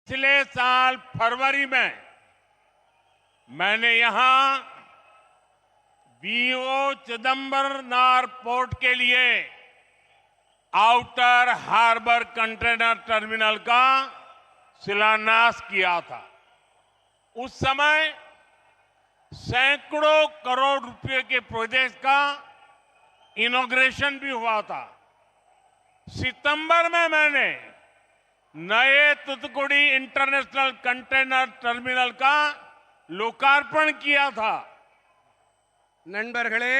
पिछले साल फरवरी में मैंने यहां वीओ चिदंबरनार पोर्ट के लिए आउटर हार्बर कंटेनर टर्मिनल का शिलान्यास किया था। उस समय सैकड़ों करोड़ रुपए के प्रोजेक्ट का इनॉग्रेशन भी हुआ था। सितंबर में मैंने नए तूतुकुड़ी इंटरनेशनल कंटेनर टर्मिनल का लोकार्पण किया था। நண்பர்களே,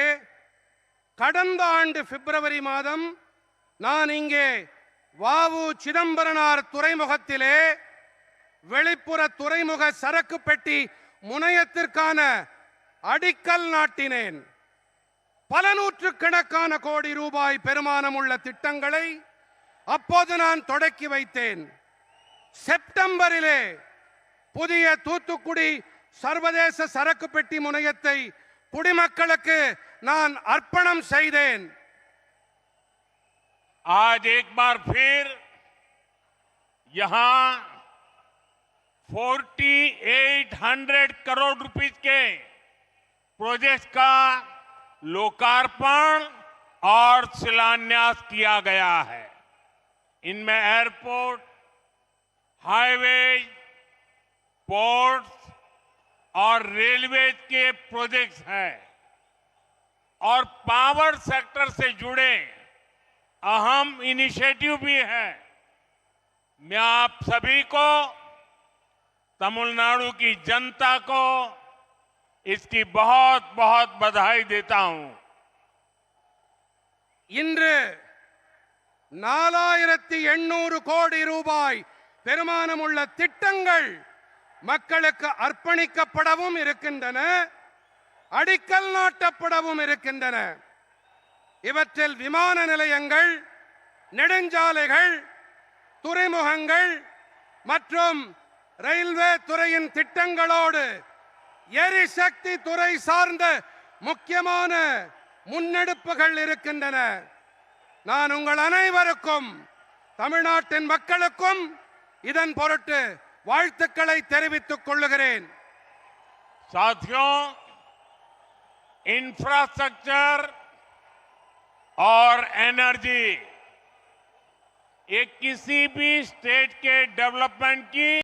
கடந்த ஆண்டு பிப்ரவரி மாதம் நான் இங்கே வாவு சிதம்பரனார் துறைமுகத்திலே வெளிப்புற துறைமுக சரக்கு பெட்டி முனையத்திற்கான அடிக்கல் நாட்டினேன். பல நூற்றுக்கணக்கான கோடி ரூபாய் பெருமானம் உள்ள திட்டங்களை அப்போது நான் தொடக்கி வைத்தேன். செப்டம்பரிலே புதிய தூத்துக்குடி சர்வதேச சரக்கு பெட்டி முனையத்தை குடிமக்களுக்கு நான் அர்ப்பணம் செய்தேன். आज एक बार फिर यहां 4800 करोड़ रुपीस के प्रोजेक्ट का लोकार्पण और शिलान्यास किया गया है। इनमें एयरपोर्ट, हाईवेज, पोर्ट्स और रेलवे के प्रोजेक्ट्स हैं और पावर सेक्टर से जुड़े अहम इनिशिएटिव भी है। मैं आप सभी को, तमिलनाडु की जनता को इसकी बहुत बहुत बधाई देता हूं। இன்று 4800 கோடி ரூபாய் பெருமானம் உள்ள திட்டங்கள் மக்களுக்கு அர்ப்பணிக்கப்படவும் இருக்கின்றன, அடிக்கல் நாட்டப்படவும் இருக்கின்றன. இவற்றில் விமான நிலையங்கள், நெடுஞ்சாலைகள், துறைமுகங்கள் மற்றும் ரயில்வே துறையின் திட்டங்களோடு எரிசக்தி துறை சார்ந்த முக்கியமான முன்னெடுப்புகள் இருக்கின்றன. நான் உங்கள் அனைவருக்கும், தமிழ்நாட்டின் மக்களுக்கும் இதன் பொருட்டு வாழ்த்துக்களை தெரிவித்துக் கொள்கிறேன். साथियों, इंफ्रास्ट्रक्चर और एनर्जी ये किसी भी स्टेट के डेवलपमेंट की